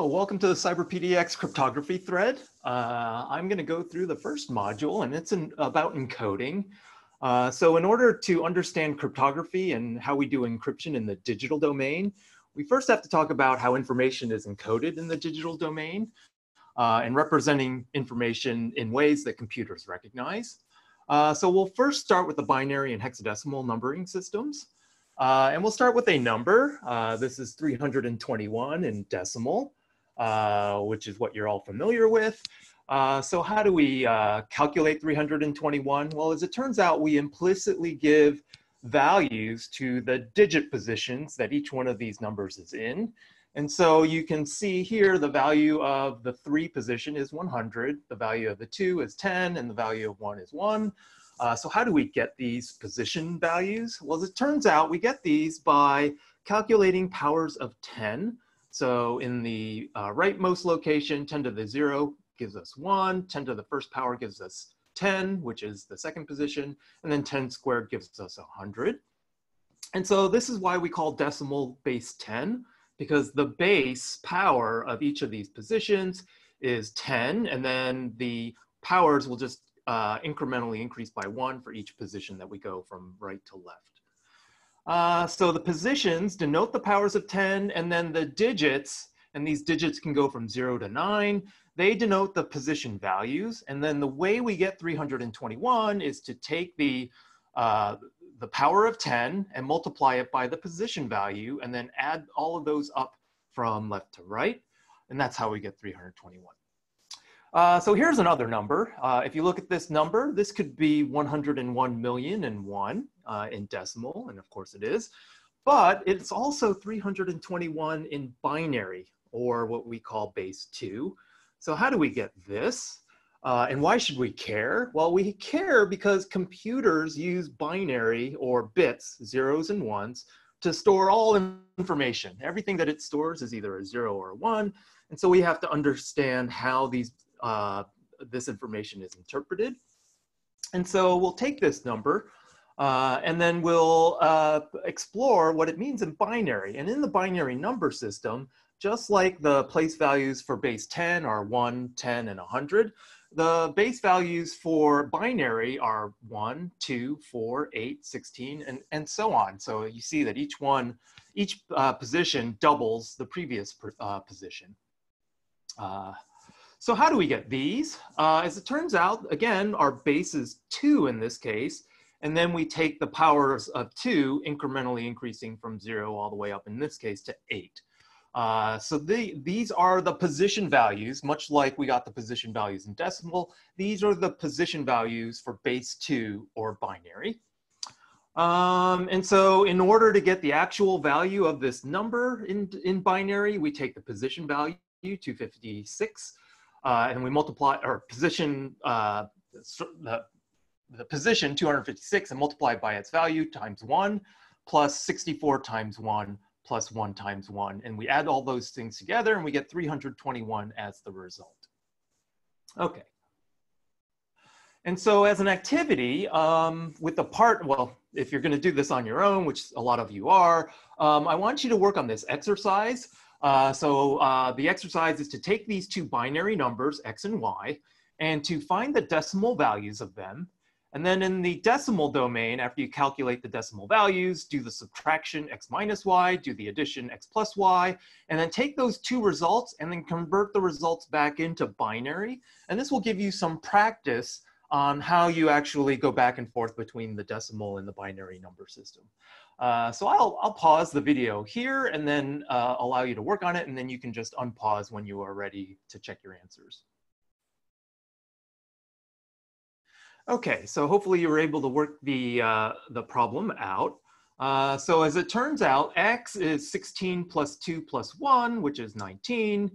Welcome to the CyberPDX Cryptography thread. I'm going to go through the first module, and it's about encoding. So in order to understand cryptography and how we do encryption in the digital domain, we first have to talk about how information is encoded in the digital domain and representing information in ways that computers recognize. So we'll first start with the binary and hexadecimal numbering systems. And we'll start with a number. This is 321 in decimal, which is what you're all familiar with. So how do we calculate 321? Well, as it turns out, we implicitly give values to the digit positions that each one of these numbers is in. And so you can see here the value of the 3 position is 100, the value of the 2 is 10, and the value of 1 is 1. So how do we get these position values? Well, as it turns out, we get these by calculating powers of 10. So in the rightmost location, 10 to the 0 gives us 1, 10 to the first power gives us 10, which is the second position, and then 10 squared gives us 100. And so this is why we call decimal base 10, because the base power of each of these positions is 10, and then the powers will just incrementally increase by 1 for each position that we go from right to left. So the positions denote the powers of 10, and then the digits, and these digits can go from 0 to 9, they denote the position values. And then the way we get 321 is to take the power of 10 and multiply it by the position value, and then add all of those up from left to right. And that's how we get 321. So here's another number. If you look at this number, this could be 101,000,001 in decimal, and of course it is. But it's also 321 in binary, or what we call base 2. So how do we get this? And why should we care? Well, we care because computers use binary or bits, zeros and ones, to store all information. Everything that it stores is either a 0 or a 1. And so we have to understand how this information is interpreted. And so we'll take this number and then we'll explore what it means in binary. And in the binary number system, just like the place values for base 10 are 1, 10, and 100, the base values for binary are 1, 2, 4, 8, 16, and so on. So you see that each position doubles the previous position. So how do we get these? As it turns out, again, our base is 2 in this case, and then we take the powers of 2, incrementally increasing from 0 all the way up, in this case, to 8. So these are the position values, much like we got the position values in decimal. These are the position values for base 2 or binary. And so in order to get the actual value of this number in binary, we take the position value, 256, and we multiply our position, the position 256, and multiply it by its value times 1, plus 64 times 1, plus 1 times 1. And we add all those things together, and we get 321 as the result. Okay. And so as an activity, with the part, well, if you're going to do this on your own, which a lot of you are, I want you to work on this exercise. The exercise is to take these 2 binary numbers, x and y, and to find the decimal values of them. And then in the decimal domain, after you calculate the decimal values, do the subtraction x minus y, do the addition x plus y, and then take those 2 results and then convert the results back into binary. And this will give you some practice on how you actually go back and forth between the decimal and the binary number system. So I'll pause the video here and then allow you to work on it, and then you can just unpause when you are ready to check your answers. Okay, so hopefully you were able to work the problem out. So as it turns out, x is 16 plus 2 plus 1, which is 19.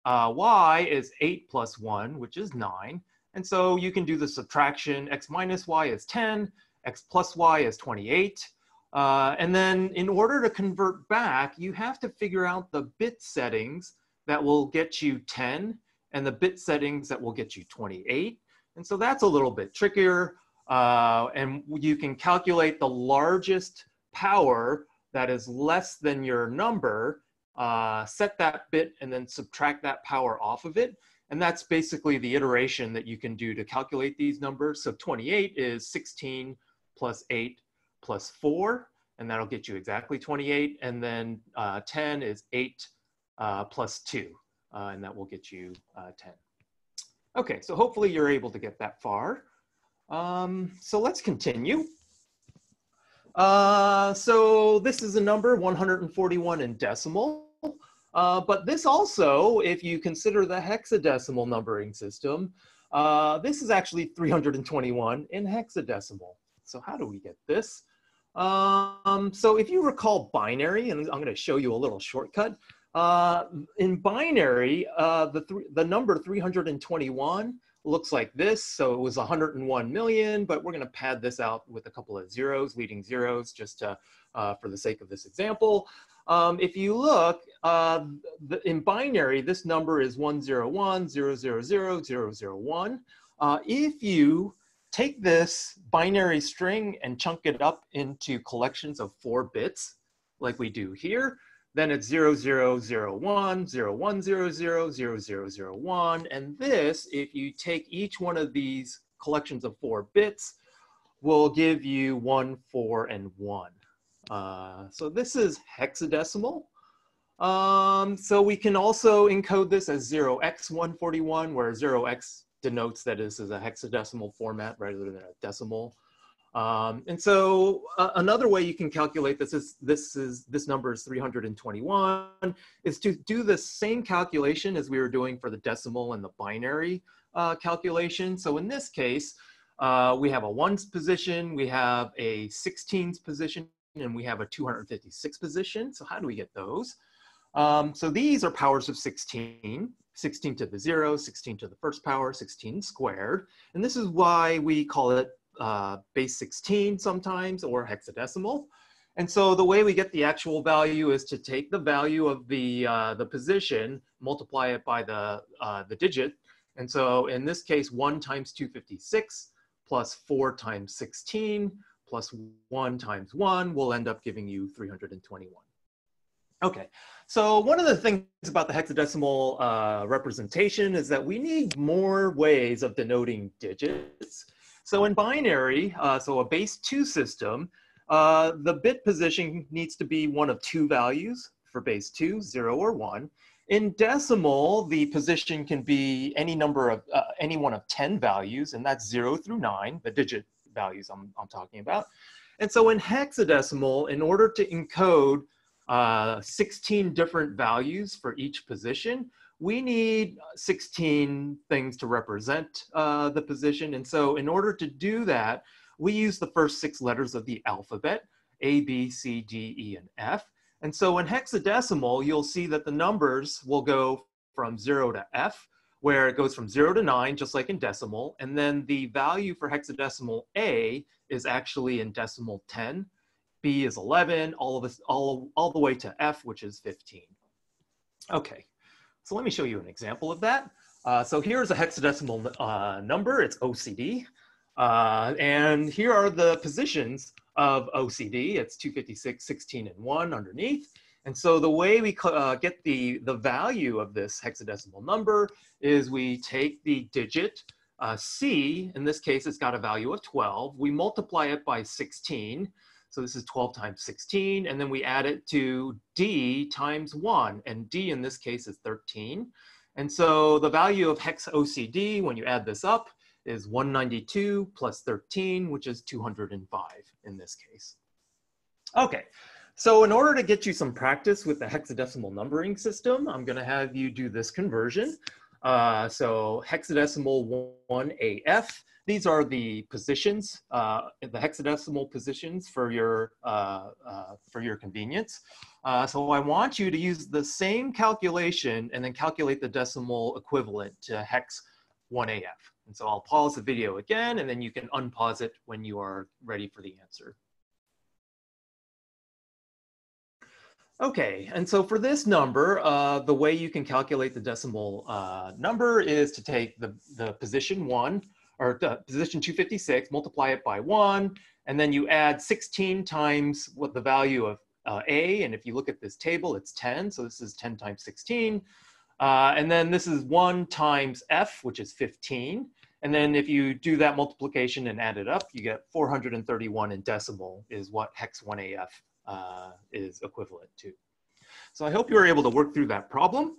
Y is 8 plus 1, which is 9. And so you can do the subtraction. X minus y is 10. X plus y is 28. And then in order to convert back, you have to figure out the bit settings that will get you 10 and the bit settings that will get you 28. And so that's a little bit trickier. And you can calculate the largest power that is less than your number set that bit, and then subtract that power off of it. And that's basically the iteration that you can do to calculate these numbers. So 28 is 16 plus 8 plus 4, and that'll get you exactly 28. And then 10 is 8 plus 2, and that will get you 10. Okay, so hopefully you're able to get that far. So let's continue. So this is a number 141 in decimal. But this also, if you consider the hexadecimal numbering system, this is actually 321 in hexadecimal. So how do we get this? So if you recall binary, and I'm going to show you a little shortcut. In binary, the number 321 looks like this. So it was 101 million, but we're going to pad this out with a couple of zeros, leading zeros, just to, for the sake of this example. If you look, in binary, this number is 101, 000, 001. If you take this binary string and chunk it up into collections of 4 bits, like we do here, then it's 0001, 0100, 0001. And this, if you take each one of these collections of 4 bits, will give you 1, 4, and 1. So this is hexadecimal. So we can also encode this as 0x141, where 0x denotes that this is a hexadecimal format rather than a decimal. And so another way you can calculate this number is 321, is to do the same calculation as we were doing for the decimal and the binary calculation. So in this case, we have a 1's position, we have a 16's position, and we have a 256 position. So how do we get those? So these are powers of 16, 16 to the 0, 16 to the first power, 16 squared. And this is why we call it base 16 sometimes, or hexadecimal. And so the way we get the actual value is to take the value of the position, multiply it by the digit. And so in this case, 1 times 256 plus 4 times 16 plus 1 times 1 will end up giving you 321. Okay, so one of the things about the hexadecimal representation is that we need more ways of denoting digits. So in binary, so a base 2 system, the bit position needs to be one of 2 values for base 2, 0 or 1. In decimal, the position can be any number of, any one of 10 values, and that's 0 through 9, the digit values I'm talking about. And so in hexadecimal, in order to encode 16 different values for each position, we need 16 things to represent the position. And so in order to do that, we use the first 6 letters of the alphabet, A, B, C, D, E, and F. And so in hexadecimal, you'll see that the numbers will go from 0 to F, where it goes from 0 to 9, just like in decimal. And then the value for hexadecimal A is actually in decimal 10. B is 11, all the way to F, which is 15. Okay, so let me show you an example of that. So here's a hexadecimal number, it's OCD. And here are the positions of OCD. It's 256, 16, and 1 underneath. And so the way we get the value of this hexadecimal number is we take the digit C, in this case it's got a value of 12, we multiply it by 16, so this is 12 times 16, and then we add it to D times 1, and D in this case is 13. And so the value of hex OCD, when you add this up, is 192 plus 13, which is 205 in this case. Okay, so in order to get you some practice with the hexadecimal numbering system, I'm gonna have you do this conversion. So hexadecimal 1AF, these are the positions, the hexadecimal positions for your convenience. So I want you to use the same calculation and then calculate the decimal equivalent to hex 1AF. And so I'll pause the video again, and then you can unpause it when you are ready for the answer. Okay, and so for this number, the way you can calculate the decimal number is to take the position 1, or position 256, multiply it by 1, and then you add 16 times what the value of A, and if you look at this table, it's 10, so this is 10 times 16. And then this is 1 times F, which is 15. And then if you do that multiplication and add it up, you get 431 in decimal is what hex 1AF is equivalent to. So I hope you were able to work through that problem.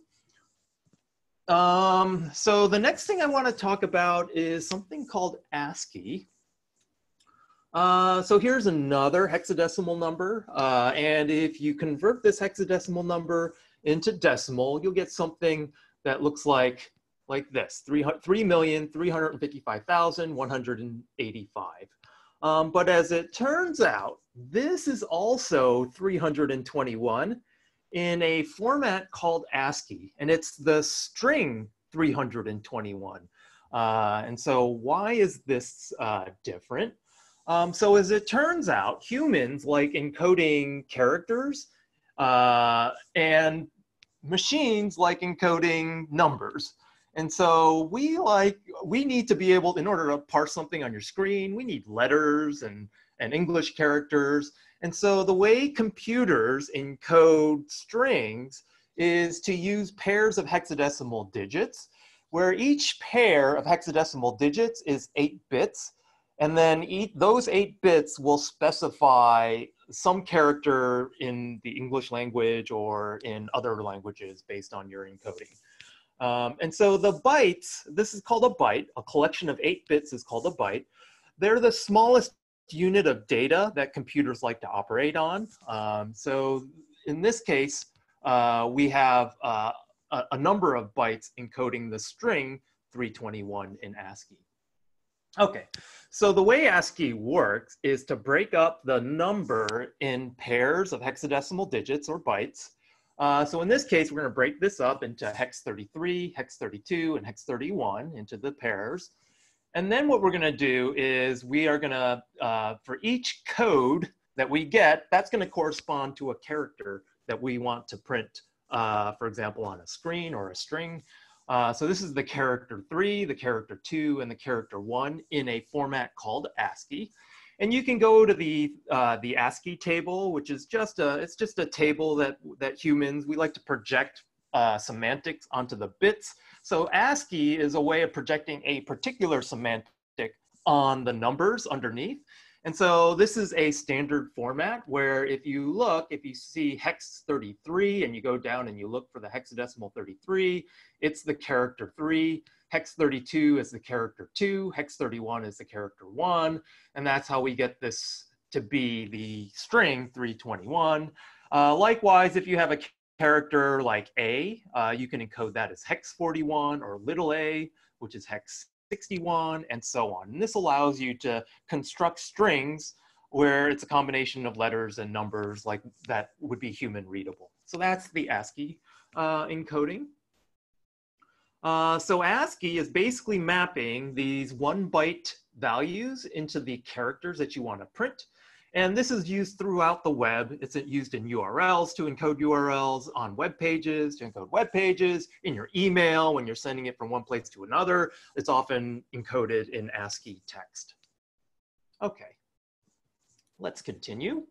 So the next thing I want to talk about is something called ASCII. So here's another hexadecimal number. And if you convert this hexadecimal number into decimal, you'll get something that looks like this, 3,355,185. But as it turns out, this is also 321 in a format called ASCII, and it's the string 321. And so why is this different? So as it turns out, humans like encoding characters, and machines like encoding numbers. And so we need to be able, in order to parse something on your screen, we need letters and English characters. And so the way computers encode strings is to use pairs of hexadecimal digits, where each pair of hexadecimal digits is 8 bits. And then those 8 bits will specify some character in the English language or in other languages based on your encoding. And so the bytes, this is called a byte. A collection of 8 bits is called a byte. They're the smallest unit of data that computers like to operate on. So in this case, we have a number of bytes encoding the string 321 in ASCII. Okay, so the way ASCII works is to break up the number in pairs of hexadecimal digits or bytes. So in this case, we're going to break this up into hex 33, hex 32, and hex 31 into the pairs. And then what we're going to do is we are going to, for each code that we get, that's going to correspond to a character that we want to print, for example, on a screen or a string. So this is the character 3, the character 2, and the character 1 in a format called ASCII. And you can go to the ASCII table, which is just a table that humans, we like to project semantics onto the bits. So ASCII is a way of projecting a particular semantic on the numbers underneath. And so this is a standard format where if you see hex 33 and you go down and you look for the hexadecimal 33, it's the character 3. Hex 32 is the character 2, hex 31 is the character 1, and that's how we get this to be the string 321. Likewise, if you have a character like A, you can encode that as hex 41 or little a, which is hex 61, and so on. And this allows you to construct strings where it's a combination of letters and numbers like that would be human readable. So that's the ASCII encoding. So ASCII is basically mapping these 1-byte values into the characters that you want to print. And this is used throughout the web. It's used in URLs to encode URLs, on web pages to encode web pages, in your email when you're sending it from one place to another. It's often encoded in ASCII text. Okay, let's continue.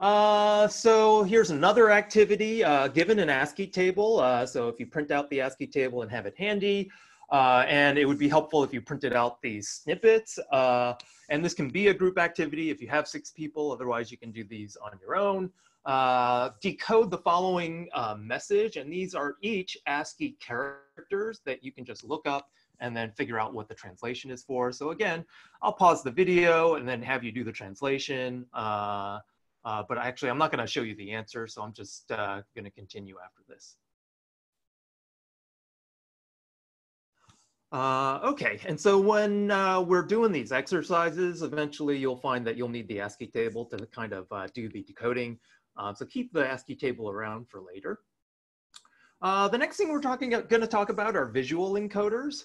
So here's another activity given an ASCII table. So if you print out the ASCII table and have it handy, and it would be helpful if you printed out these snippets. And this can be a group activity if you have 6 people. Otherwise, you can do these on your own. Decode the following message. And these are each ASCII characters that you can just look up and then figure out what the translation is for. So again, I'll pause the video and then have you do the translation. But actually, I'm not going to show you the answer, so I'm just going to continue after this. Okay, and so when we're doing these exercises, eventually you'll find that you'll need the ASCII table to kind of do the decoding. So keep the ASCII table around for later. The next thing we're going to talk about are visual encoders.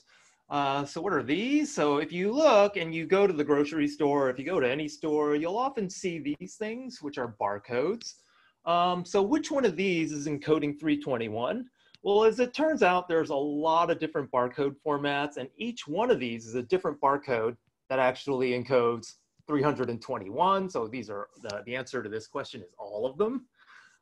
So what are these? So if you look and you go to the grocery store, if you go to any store, you'll often see these things, which are barcodes. So which one of these is encoding 321? Well, as it turns out, there's a lot of different barcode formats, and each one of these is a different barcode that actually encodes 321. So these are the answer to this question is all of them.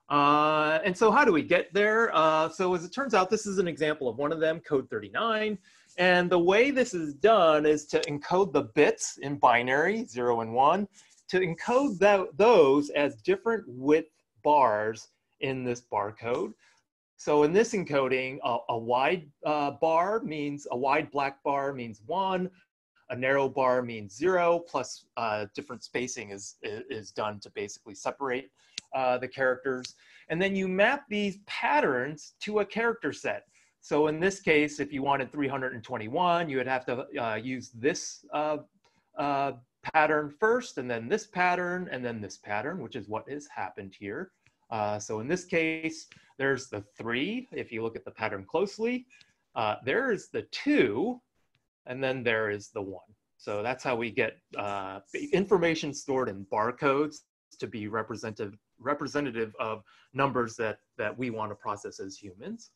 And so how do we get there? So as it turns out, this is an example of one of them, code 39. And the way this is done is to encode the bits in binary, 0 and 1, to encode those as different width bars in this barcode. So in this encoding, a wide bar means, a wide black bar means 1, a narrow bar means 0, plus different spacing is done to basically separate the characters. And then you map these patterns to a character set. So in this case, if you wanted 321, you would have to use this pattern first, and then this pattern, and then this pattern, which is what has happened here. So in this case, there's the 3. If you look at the pattern closely, there is the 2, and then there is the 1. So that's how we get information stored in barcodes to be representative of numbers that we want to process as humans.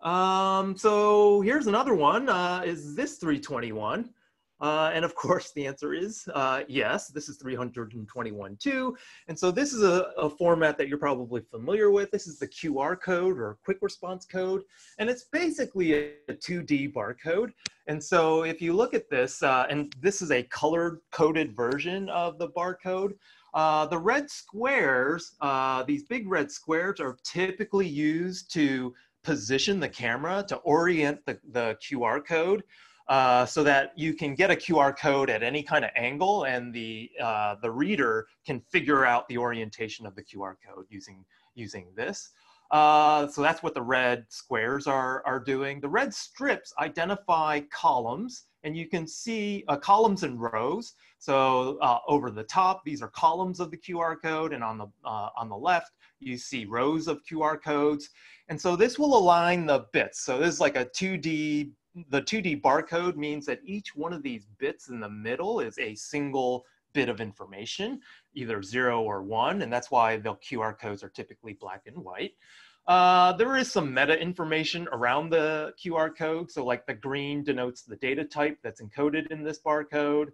So here's another one. Is this 321? And of course, the answer is yes, this is 321 too. And so this is a format that you're probably familiar with. This is the QR code or quick response code. And it's basically a 2D barcode. And so if you look at this, and this is a color coded version of the barcode, the red squares, these big red squares are typically used to position the camera to orient the QR code. So that you can get a QR code at any kind of angle, and the reader can figure out the orientation of the QR code using this. So that's what the red squares are doing. The red strips identify columns, and you can see columns and rows. So over the top, these are columns of the QR code, and on the left, you see rows of QR codes. And so this will align the bits. So this is like a 2D. The 2D barcode means that each one of these bits in the middle is a single bit of information, either 0 or 1, and that's why the QR codes are typically black and white. There is some meta information around the QR code. So like the green denotes the data type that's encoded in this barcode,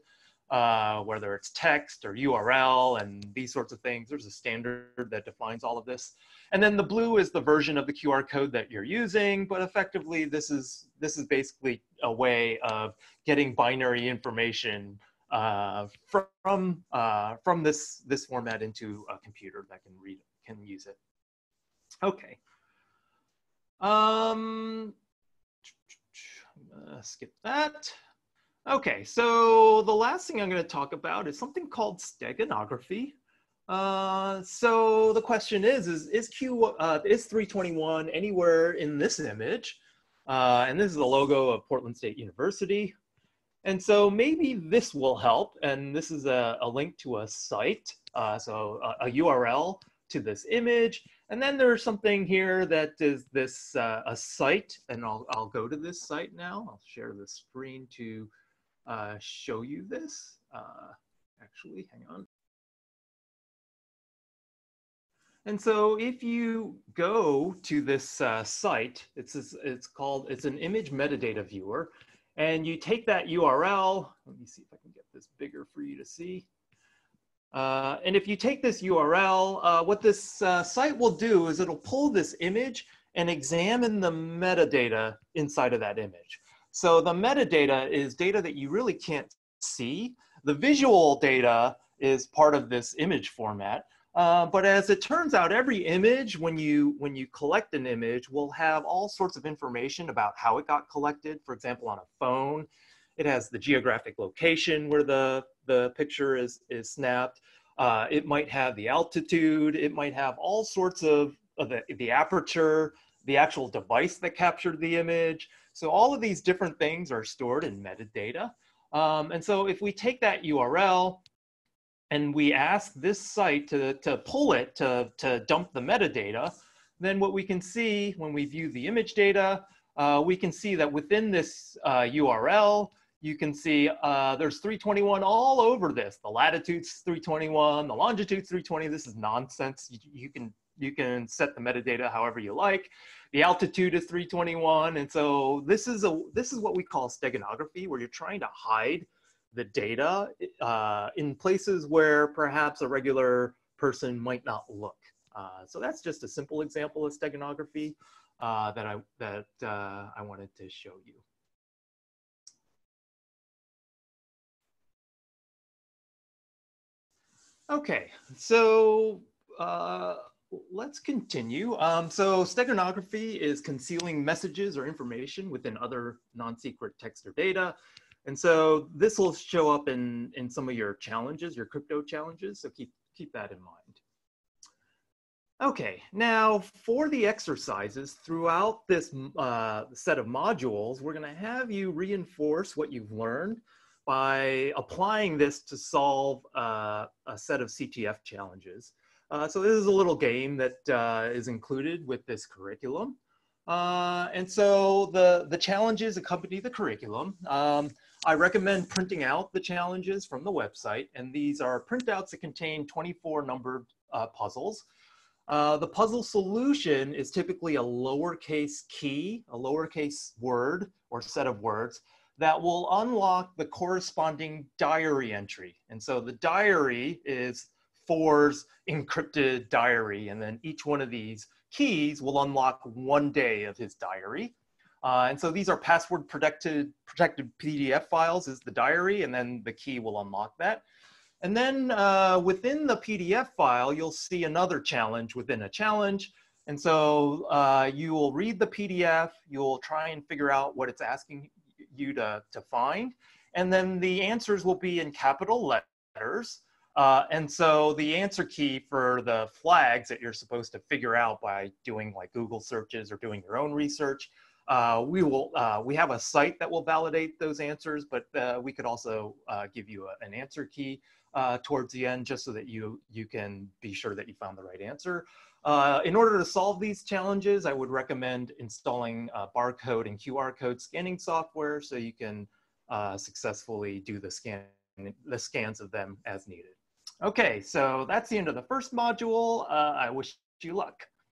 whether it's text or URL and these sorts of things. There's a standard that defines all of this. And then the blue is the version of the QR code that you're using, but effectively this is basically a way of getting binary information from this format into a computer that can use it. Okay. Skip that. Okay, so the last thing I'm going to talk about is something called steganography. So the question is 321 anywhere in this image? And this is the logo of Portland State University. And so maybe this will help. And this is a link to a site, so a URL to this image. And then there's something here that is this a site, and I'll go to this site now. I'll share the screen to show you this. Actually, hang on. And so if you go to this site, it's an image metadata viewer, and you take that URL. Let me see if I can get this bigger for you to see. And if you take this URL, what this site will do is it'll pull this image and examine the metadata inside of that image. So the metadata is data that you really can't see. The visual data is part of this image format. But as it turns out, every image, when you collect an image, will have all sorts of information about how it got collected. For example, on a phone, it has the geographic location where the picture is snapped. It might have the altitude. It might have all sorts of the aperture, the actual device that captured the image. So all of these different things are stored in metadata. And so if we take that URL and we ask this site to pull it to dump the metadata, then what we can see when we view the image data, we can see that within this URL, you can see there's 321 all over this. The latitude's 321, the longitude's 320. This is nonsense. You can set the metadata however you like. The altitude is 321, and so this is what we call steganography, where you're trying to hide the data in places where perhaps a regular person might not look. So that's just a simple example of steganography that I wanted to show you. Okay, so let's continue. So steganography is concealing messages or information within other non-secret text or data. And so this will show up in some of your challenges, your crypto challenges. So keep that in mind. Okay, now for the exercises throughout this set of modules, we're going to have you reinforce what you've learned by applying this to solve a set of CTF challenges. So this is a little game that is included with this curriculum. And so the challenges accompany the curriculum. I recommend printing out the challenges from the website, and these are printouts that contain 24 numbered puzzles. The puzzle solution is typically a lowercase key, a lowercase word or set of words that will unlock the corresponding diary entry. And so the diary is 4's encrypted diary, and then each one of these keys will unlock one day of his diary. And so these are password protected PDF files is the diary, and then the key will unlock that. And then within the PDF file, you'll see another challenge within a challenge. And so you will read the PDF, you'll try and figure out what it's asking you to find. And then the answers will be in capital letters. And so the answer key for the flags that you're supposed to figure out by doing like Google searches or doing your own research, we have a site that will validate those answers, but we could also give you an answer key towards the end, just so that you can be sure that you found the right answer. In order to solve these challenges, I would recommend installing barcode and QR code scanning software so you can successfully do the scans of them as needed. Okay, so that's the end of the first module. I wish you luck.